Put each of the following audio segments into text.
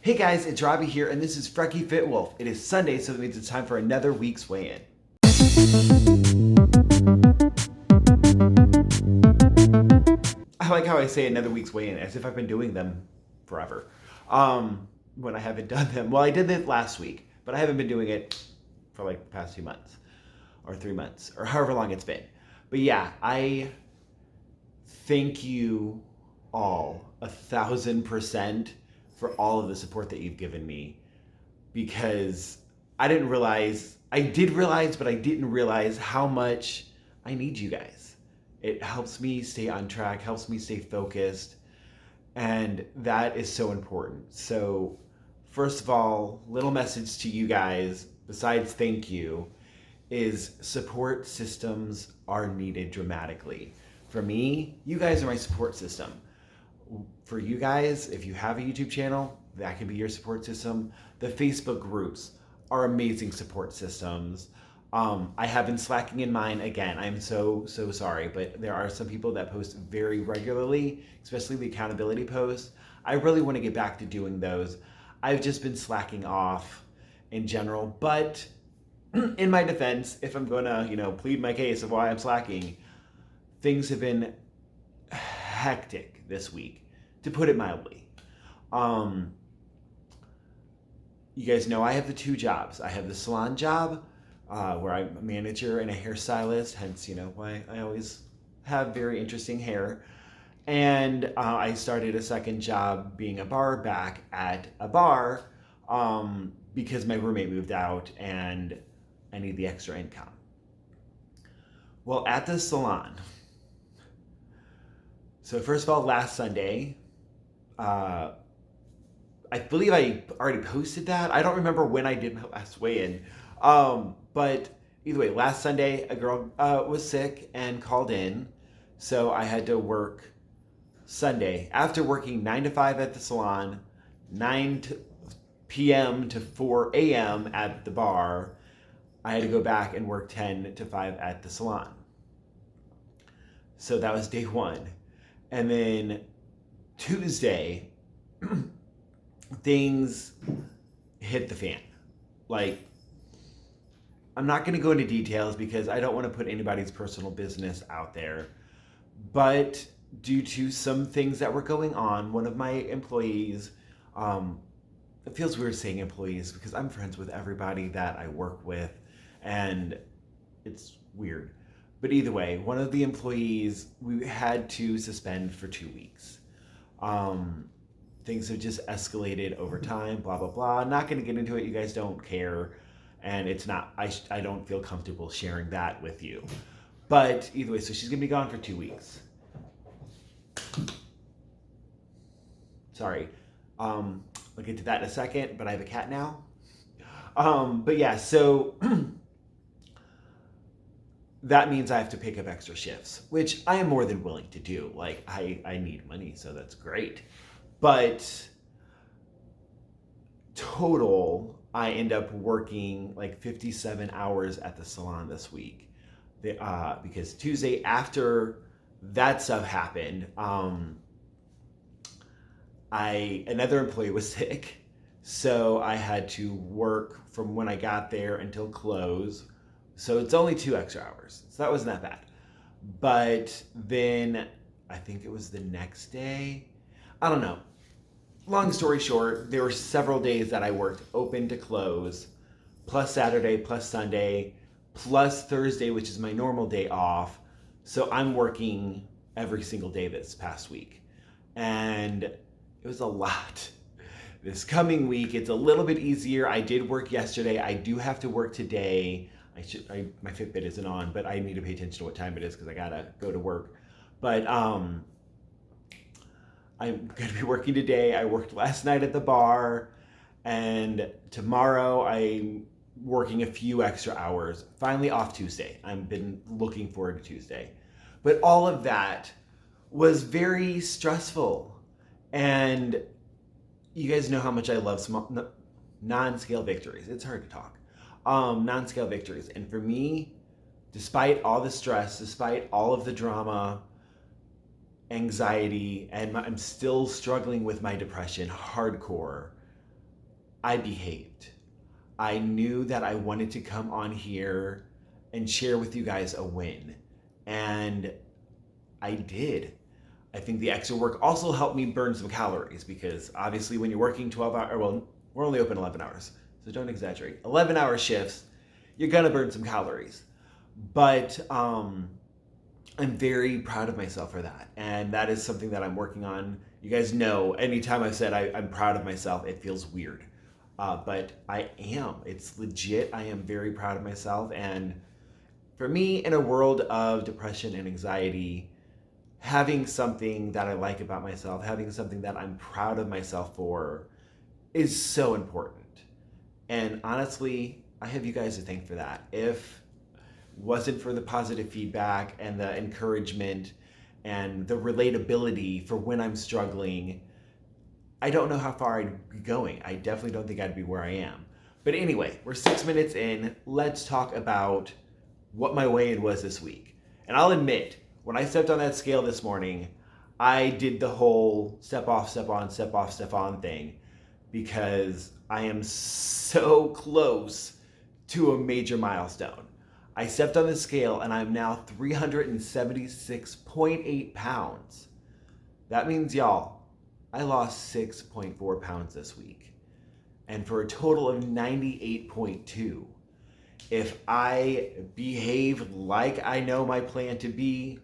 Hey guys, it's Robbie here, and this is FrekiFitWolf. It is Sunday, so that means it's time for another week's weigh-in. I like how I say another week's weigh-in, as if I've been doing them forever. When I haven't done them. Well, I did it last week, but I haven't been doing it for like the past 2 months, or 3 months, or however long it's been. But yeah, I thank you all 1,000% for all of the support that you've given me, because I did realize, but I didn't realize how much I need you guys. It helps me stay on track, helps me stay focused, and that is so important. So first of all, little message to you guys, besides thank you, is support systems are needed dramatically. For me, you guys are my support system. For you guys, if you have a YouTube channel, that can be your support system. The Facebook groups are amazing support systems. I have been slacking in mine again. I'm so sorry, but there are some people that post very regularly, especially the accountability posts. I really want to get back to doing those. I've just been slacking off in general, but in my defense, if I'm going to, plead my case of why I'm slacking, things have been hectic this week, to put it mildly. You guys know I have the 2 jobs. I have the salon job, where I'm a manager and a hairstylist, hence, why I always have very interesting hair. And I started a second job being a bar back at a bar, because my roommate moved out and I need the extra income. Well, at the salon, so first of all, last Sunday, I believe I already posted that. I don't remember when I did my last weigh-in. But either way, last Sunday, a girl was sick and called in. So I had to work Sunday. After working 9 to 5 at the salon, 9 p.m. to 4 a.m. at the bar, I had to go back and work 10 to 5 at the salon. So that was day 1. And then Tuesday, things hit the fan. Like, I'm not going to go into details because I don't want to put anybody's personal business out there. But due to some things that were going on, one of my employees, it feels weird saying employees because I'm friends with everybody that I work with, and it's weird. But either way, one of the employees we had to suspend for 2 weeks. Things have just escalated over time, blah, blah, blah. Not going to get into it. You guys don't care. And it's not, I don't feel comfortable sharing that with you. But either way, so she's going to be gone for 2 weeks. Sorry. I'll get to that in a second, but I have a cat now. But yeah, so that means I have to pick up extra shifts, which I am more than willing to do. Like, I need money, so that's great. But total, I end up working like 57 hours at the salon this week. Because Tuesday, after that stuff happened, another employee was sick. So I had to work from when I got there until close. So it's only 2 extra hours. So that wasn't that bad. But then I think it was the next day. I don't know. Long story short, there were several days that I worked open to close, plus Saturday, plus Sunday, plus Thursday, which is my normal day off. So I'm working every single day this past week. And it was a lot. This coming week, it's a little bit easier. I did work yesterday. I do have to work today. My Fitbit isn't on, but I need to pay attention to what time it is because I gotta go to work. But I'm gonna be working today. I worked last night at the bar, and tomorrow I'm working a few extra hours. Finally off Tuesday. I've been looking forward to Tuesday. But all of that was very stressful. And you guys know how much I love NonScale Victories. It's hard to talk. NonScale Victories. And for me, despite all the stress, despite all of the drama, anxiety, and I'm still struggling with my depression hardcore, I behaved. I knew that I wanted to come on here and share with you guys a win. And I did. I think the extra work also helped me burn some calories because obviously when you're working 12 hours, well, we're only open 11 hours, so don't exaggerate. 11-hour shifts, you're gonna burn some calories. But I'm very proud of myself for that. And that is something that I'm working on. You guys know, anytime I've said I'm proud of myself, it feels weird. But I am. It's legit. I am very proud of myself. And for me, in a world of depression and anxiety, having something that I like about myself, having something that I'm proud of myself for is so important. And honestly, I have you guys to thank for that. If it wasn't for the positive feedback and the encouragement and the relatability for when I'm struggling, I don't know how far I'd be going. I definitely don't think I'd be where I am. But anyway, we're 6 minutes in. Let's talk about what my weigh-in was this week. And I'll admit, when I stepped on that scale this morning, I did the whole step off, step on, step off, step on thing because I am so close to a major milestone. I stepped on the scale and I'm now 376.8 pounds. That means, y'all, I lost 6.4 pounds this week. And for a total of 98.2. If I behave like I know my plan to be,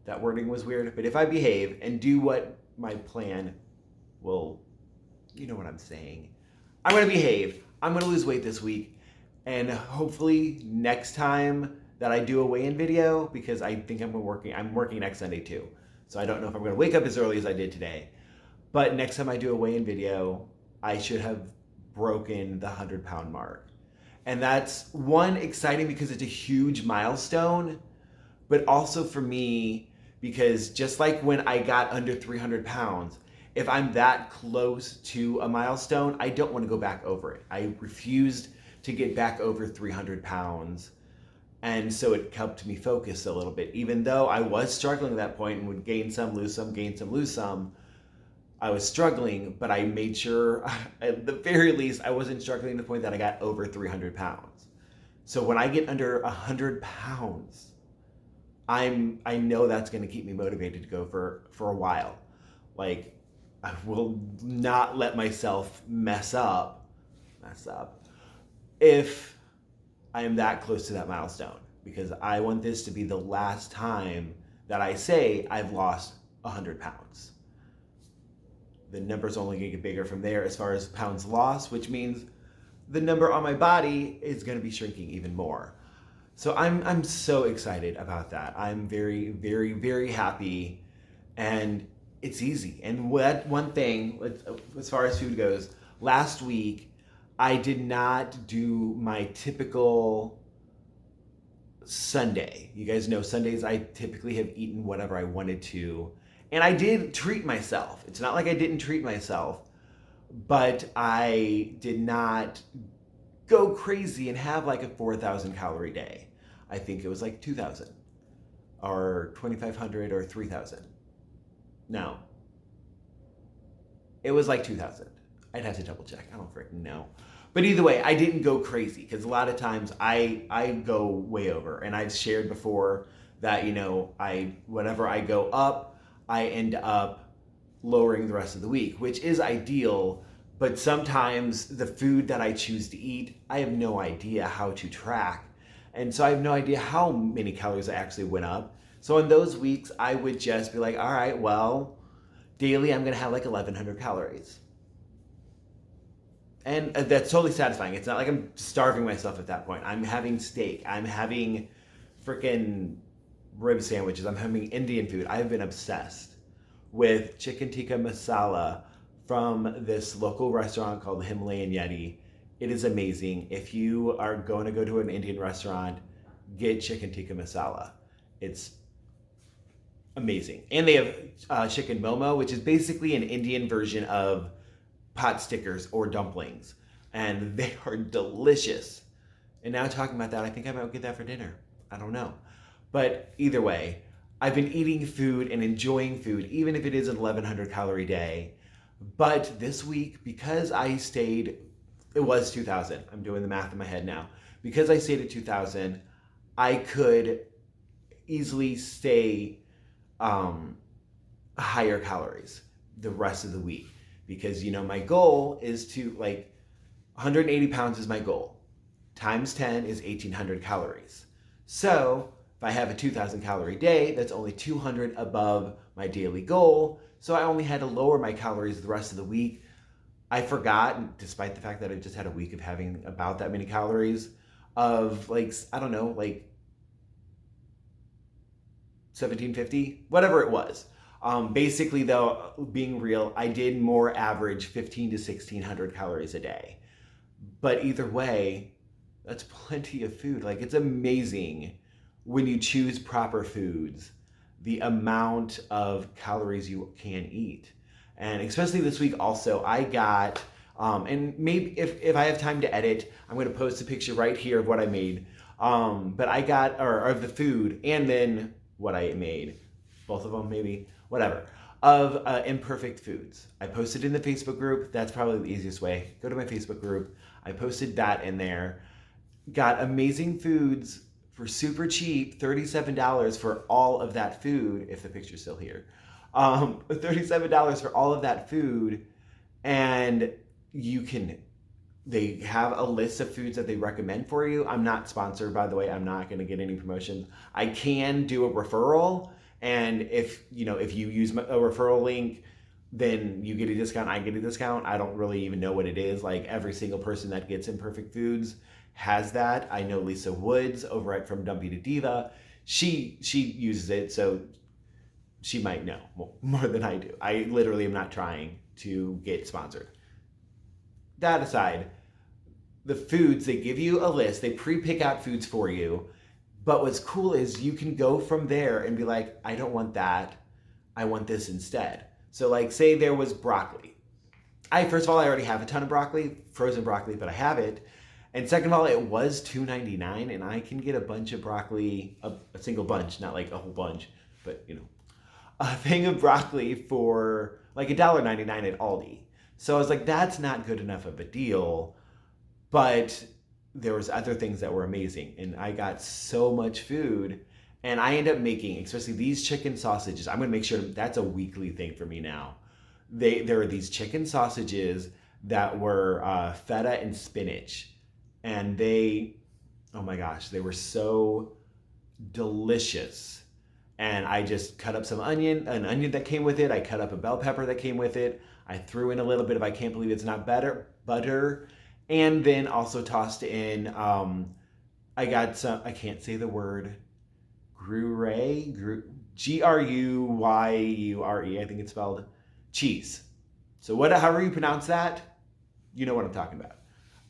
that wording was weird, but if I behave and do what my plan will, you know what I'm saying. I'm going to behave. I'm going to lose weight this week. And hopefully next time that I do a weigh-in video, because I think I'm working next Sunday too. So I don't know if I'm going to wake up as early as I did today. But next time I do a weigh-in video, I should have broken the 100-pound mark. And that's one, exciting because it's a huge milestone, but also for me, because just like when I got under 300 pounds, if I'm that close to a milestone, I don't want to go back over it. I refused to get back over 300 pounds. And so it helped me focus a little bit. Even though I was struggling at that point and would gain some, lose some, gain some, lose some, I was struggling, but I made sure, at the very least, I wasn't struggling to the point that I got over 300 pounds. So when I get under 100 pounds, I know that's going to keep me motivated to go for a while. Like, I will not let myself mess up if I am that close to that milestone, because I want this to be the last time that I say I've lost 100 pounds. The number's only going to get bigger from there as far as pounds lost, which means the number on my body is going to be shrinking even more. So I'm so excited about that. I'm very, very, very happy, and it's easy. And one thing, as far as food goes, last week I did not do my typical Sunday. You guys know Sundays I typically have eaten whatever I wanted to. And I did treat myself. It's not like I didn't treat myself, but I did not go crazy and have like a 4,000 calorie day. I think it was like 2,000 or 2,500 or 3,000. No. It was like 2,000. I'd have to double check. I don't freaking know. But either way, I didn't go crazy because a lot of times I go way over. And I've shared before that, you know, whenever I go up, I end up lowering the rest of the week, which is ideal, but sometimes the food that I choose to eat, I have no idea how to track. And so I have no idea how many calories I actually went up. So in those weeks, I would just be like, all right, well, daily I'm going to have like 1,100 calories. And that's totally satisfying. It's not like I'm starving myself at that point. I'm having steak. I'm having freaking rib sandwiches. I'm having Indian food. I've been obsessed with chicken tikka masala from this local restaurant called Himalayan Yeti. It is amazing. If you are going to go to an Indian restaurant, get chicken tikka masala. It's amazing. And they have chicken momo, which is basically an Indian version of pot stickers or dumplings. And they are delicious. And now talking about that, I think I might get that for dinner. I don't know. But either way, I've been eating food and enjoying food, even if it is an 1,100 calorie day. But this week, because I stayed, it was 2000. I'm doing the math in my head now. Because I stayed at 2000, I could easily stay higher calories the rest of the week. Because, my goal is to 180 pounds is my goal. Times 10 is 1800 calories. So if I have a 2000 calorie day, that's only 200 above my daily goal. So I only had to lower my calories the rest of the week. I forgot, despite the fact that I just had a week of having about that many calories, of 1750, whatever it was. Basically, though, being real, I did more average 15 to 1600 calories a day. But either way, that's plenty of food. It's amazing when you choose proper foods, the amount of calories you can eat. And especially this week also, I got, and maybe if I have time to edit, I'm going to post a picture right here of what I made. But I got, or of the food, and then what I made, both of them maybe, whatever, of imperfect foods. I posted in the Facebook group. That's probably the easiest way. Go to my Facebook group. I posted that in there. Got amazing foods for super cheap, $37 for all of that food, if the picture's still here. $37 for all of that food, and they have a list of foods that they recommend for you. I'm not sponsored, by the way. I'm not going to get any promotions. I can do a referral, and if you use a referral link, then you get a discount, I get a discount. I don't really even know what it is. Every single person that gets Imperfect Foods has that. I know Lisa Woods over at From Dumpy to Diva. She uses it, so she might know more than I do. I literally am not trying to get sponsored. That aside, the foods, they give you a list. They pre-pick out foods for you. But what's cool is you can go from there and be like, I don't want that. I want this instead. So say there was broccoli. First of all, I already have a ton of broccoli, frozen broccoli, but I have it. And second of all, it was $2.99, and I can get a bunch of broccoli, a single bunch, not a whole bunch, but a thing of broccoli for $1.99 at Aldi. So I was like, that's not good enough of a deal. But there was other things that were amazing, and I got so much food. And I end up making, especially these chicken sausages. I'm going to make sure that's a weekly thing for me now. There are these chicken sausages that were feta and spinach. And oh my gosh, they were so delicious. And I just cut up an onion that came with it. I cut up a bell pepper that came with it. I threw in a little bit of I can't believe it's not butter. And then also tossed in, I got some, I can't say the word, Gruyere, Gruyure, I think it's spelled, cheese. So however you pronounce that, you know what I'm talking about.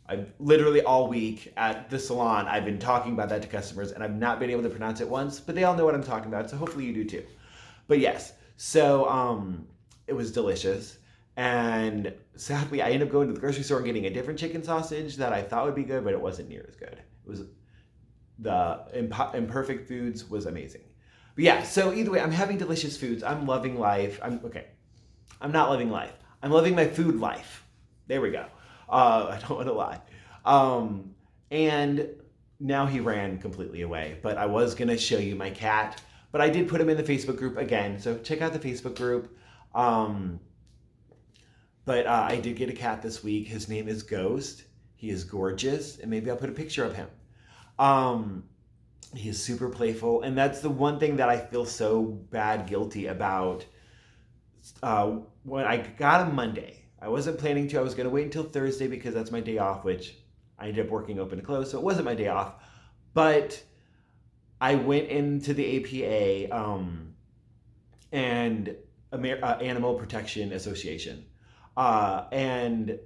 I've literally all week at the salon, I've been talking about that to customers, and I've not been able to pronounce it once, but they all know what I'm talking about, so hopefully you do too. But yes, so it was delicious. And sadly, I ended up going to the grocery store and getting a different chicken sausage that I thought would be good, but it wasn't near as good. It was the Imperfect Foods was amazing. But yeah, so either way, I'm having delicious foods. I'm loving life. I'm not loving life. I'm loving my food life. There we go. I don't want to lie. And now he ran completely away, but I was going to show you my cat, but I did put him in the Facebook group again. So check out the Facebook group. But I did get a cat this week. His name is Ghost. He is gorgeous, and maybe I'll put a picture of him. He is super playful, and that's the one thing that I feel so guilty about. When I got him Monday, I wasn't planning to. I was going to wait until Thursday because that's my day off, which I ended up working open and close, so it wasn't my day off. But I went into the APA and Animal Protection Association. And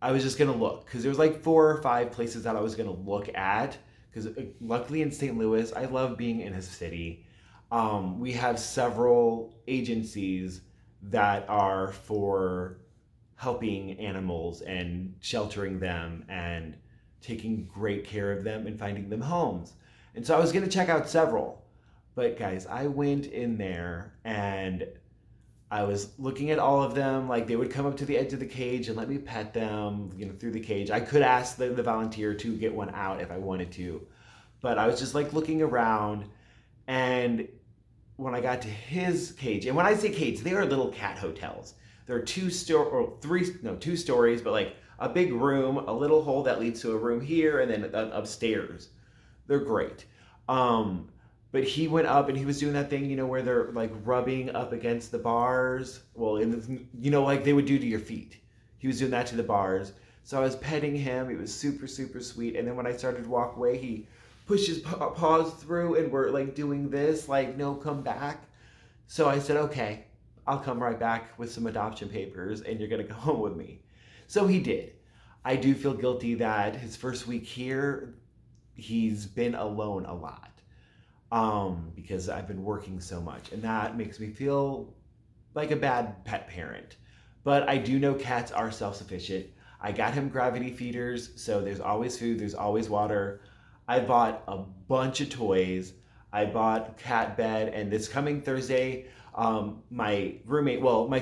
I was just going to look because there was 4 or 5 places that I was going to look at because luckily in St. Louis, I love being in a city. We have several agencies that are for helping animals and sheltering them and taking great care of them and finding them homes. And so I was going to check out several. But guys, I went in there and I was looking at all of them. Like, they would come up to the edge of the cage and let me pet them, through the cage. I could ask the volunteer to get one out if I wanted to, but I was just like looking around. And when I got to his cage, and when I say cage, they are little cat hotels. There are two stories, but like a big room, a little hole that leads to a room here, and then upstairs. They're great. But he went up and he was doing that thing, where they're like rubbing up against the bars. Well, like they would do to your feet. He was doing that to the bars. So I was petting him. He was super, super sweet. And then when I started to walk away, he pushed his paws through and we're like doing this, like, no, come back. So I said, okay, I'll come right back with some adoption papers and you're going to go home with me. So he did. I do feel guilty that his first week here, he's been alone a lot. Because I've been working so much, and that makes me feel like a bad pet parent. But I do know cats are self-sufficient. I got him gravity feeders, so there's always food, there's always water. I bought a bunch of toys. I bought cat bed, and this coming Thursday, my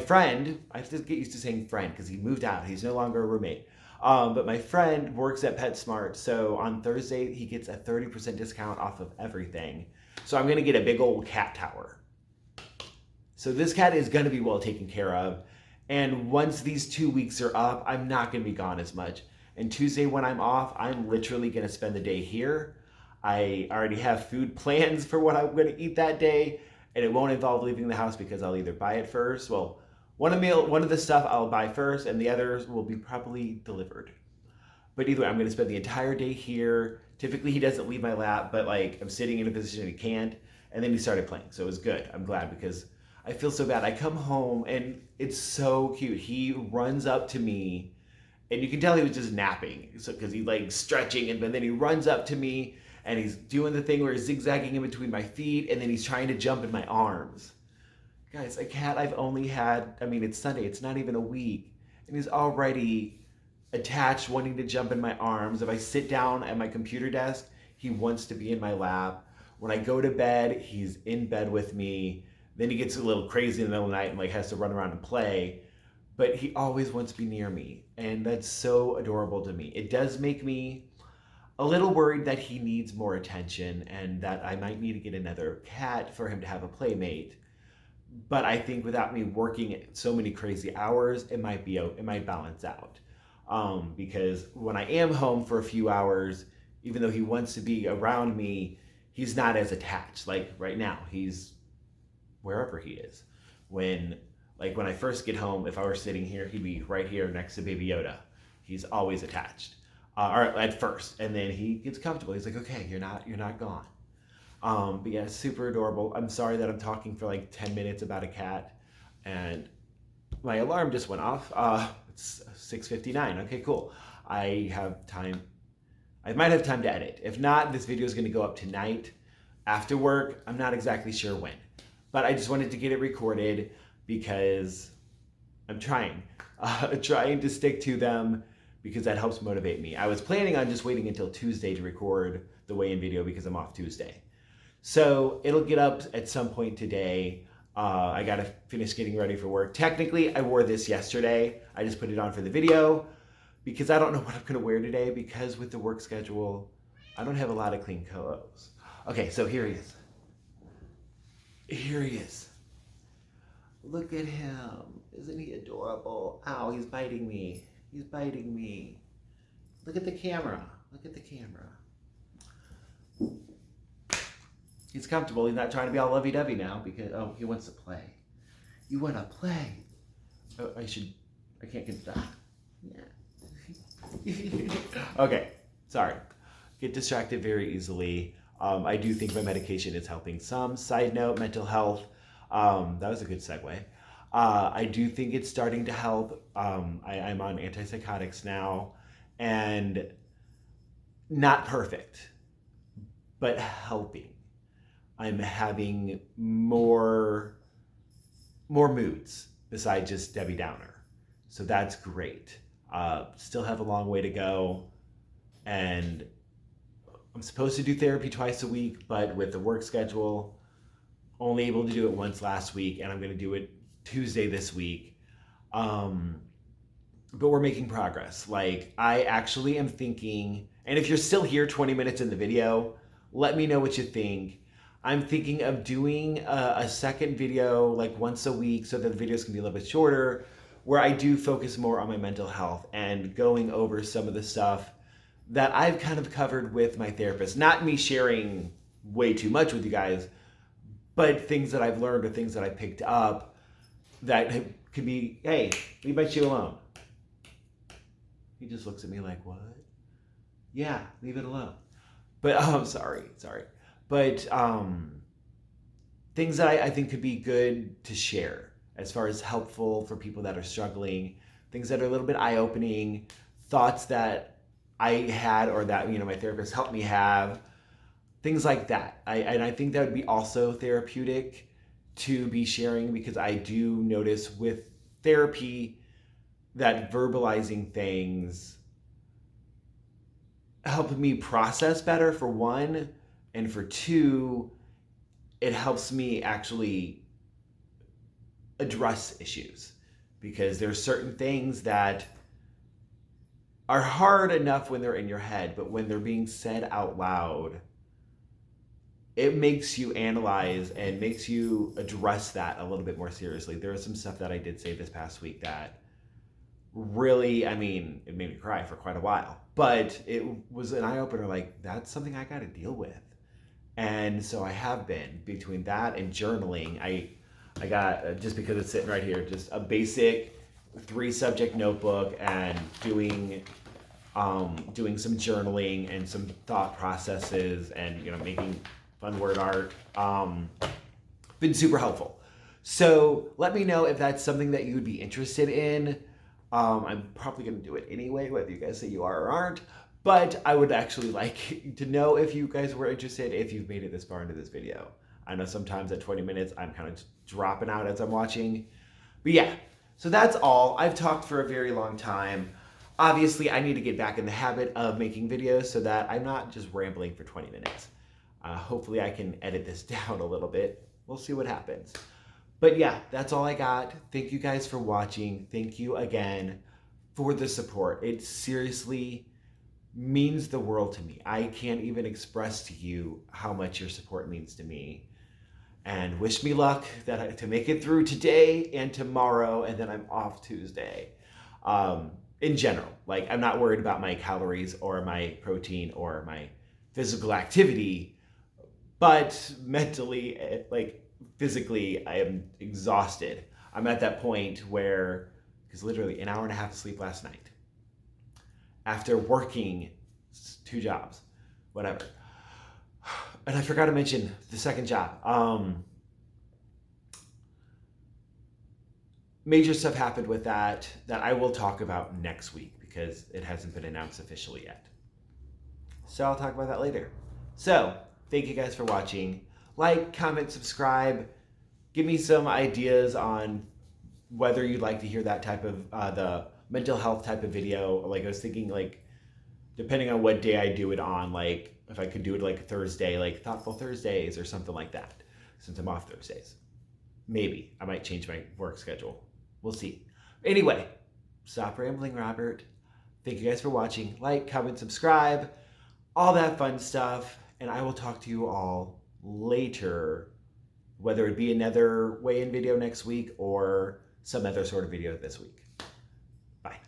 friend, I have to get used to saying friend because he moved out. He's no longer a roommate. But my friend works at PetSmart, so on Thursday he gets a 30% discount off of everything. So I'm gonna get a big old cat tower. So this cat is gonna be well taken care of. And once these 2 weeks are up, I'm not gonna be gone as much. And Tuesday when I'm off, I'm literally gonna spend the day here. I already have food plans for what I'm gonna eat that day, and it won't involve leaving the house because I'll either buy it first. Well, one of the stuff I'll buy first, and the others will be probably delivered. But either way, I'm going to spend the entire day here. Typically, he doesn't leave my lap, but like I'm sitting in a position he can't. And then he started playing, so it was good. I'm glad because I feel so bad. I come home and it's so cute. He runs up to me, and you can tell he was just napping, so because he's like stretching, and then he runs up to me and he's doing the thing where he's zigzagging in between my feet, and then he's trying to jump in my arms. Guys, a cat I've only had, it's Sunday, it's not even a week, and he's already attached, wanting to jump in my arms. If I sit down at my computer desk, he wants to be in my lap. When I go to bed, he's in bed with me. Then he gets a little crazy in the middle of the night and like has to run around and play. But he always wants to be near me, and that's so adorable to me. It does make me a little worried that he needs more attention and that I might need to get another cat for him to have a playmate. But I think without me working so many crazy hours, it might balance out. Because when I am home for a few hours, even though he wants to be around me, he's not as attached. Like right now, he's wherever he is. When I first get home, if I were sitting here, he'd be right here next to Baby Yoda. He's always attached, or at first, and then he gets comfortable. He's like, okay, you're not gone. But yeah, super adorable. I'm sorry that I'm talking for like 10 minutes about a cat, and my alarm just went off. It's 6:59. Okay, cool. I have time. I might have time to edit. If not, this video is going to go up tonight after work. I'm not exactly sure when, but I just wanted to get it recorded because I'm trying to stick to them because that helps motivate me. I was planning on just waiting until Tuesday to record the weigh-in video because I'm off Tuesday. So it'll get up at some point today. I gotta finish getting ready for work. Technically, I wore this yesterday. I just put it on for the video because I don't know what I'm gonna wear today because with the work schedule, I don't have a lot of clean clothes. Okay, so here he is. Here he is. Look at him. Isn't he adorable? Ow, he's biting me. He's biting me. Look at the camera. Look at the camera. He's comfortable. He's not trying to be all lovey-dovey now because, he wants to play. You want to play? Oh, I can't get that. Yeah. Okay, sorry. Get distracted very easily. I do think my medication is helping some. Side note, mental health. That was a good segue. I do think it's starting to help. I'm on antipsychotics now, and not perfect, but helping. I'm having more moods besides just Debbie Downer. So that's great. Still have a long way to go. And I'm supposed to do therapy twice a week, but with the work schedule, only able to do it once last week, and I'm going to do it Tuesday this week. But we're making progress. Like, I actually am thinking, and if you're still here 20 minutes in the video, let me know what you think. I'm thinking of doing a second video like once a week so that the videos can be a little bit shorter, where I do focus more on my mental health and going over some of the stuff that I've kind of covered with my therapist. Not me sharing way too much with you guys, but things that I've learned or things that I picked up that could be, hey, leave my shoe alone. He just looks at me like, what? Yeah, leave it alone. But sorry. But things that I think could be good to share as far as helpful for people that are struggling, things that are a little bit eye-opening, thoughts that I had or that, you know, my therapist helped me have, things like that. And I think that would be also therapeutic to be sharing, because I do notice with therapy that verbalizing things help me process better, for one, and for two, it helps me actually address issues, because there's certain things that are hard enough when they're in your head, but when they're being said out loud, it makes you analyze and makes you address that a little bit more seriously. There was some stuff that I did say this past week that really, I mean, it made me cry for quite a while, but it was an eye-opener. Like, that's something I got to deal with. And so I have been, between that and journaling. I got, just because it's sitting right here, just a basic 3-subject notebook, and doing some journaling and some thought processes, and, you know, making fun word art. Been super helpful. So let me know if that's something that you would be interested in. I'm probably going to do it anyway, whether you guys say you are or aren't. But I would actually like to know if you guys were interested, if you've made it this far into this video. I know sometimes at 20 minutes, I'm kind of dropping out as I'm watching. But yeah, so that's all. I've talked for a very long time. Obviously, I need to get back in the habit of making videos so that I'm not just rambling for 20 minutes. Hopefully, I can edit this down a little bit. We'll see what happens. But yeah, that's all I got. Thank you guys for watching. Thank you again for the support. It seriously means the world to me. I can't even express to you how much your support means to me. And wish me luck to make it through today and tomorrow, and then I'm off Tuesday. In general, like, I'm not worried about my calories or my protein or my physical activity, but mentally, like, physically, I am exhausted. I'm at that point where, because literally an hour and a half of sleep last night, after working 2 jobs, whatever. And I forgot to mention the second job. Major stuff happened with that I will talk about next week, because it hasn't been announced officially yet. So I'll talk about that later. So thank you guys for watching. Like, comment, subscribe. Give me some ideas on whether you'd like to hear that type of, the mental health type of video. Like, I was thinking, like, depending on what day I do it on, like, if I could do it like Thursday, like Thoughtful Thursdays or something like that, since I'm off Thursdays. Maybe I might change my work schedule. We'll see. Anyway, stop rambling, Robert. Thank you guys for watching. Like, comment, subscribe, all that fun stuff. And I will talk to you all later, whether it be another weigh-in video next week or some other sort of video this week. Bye.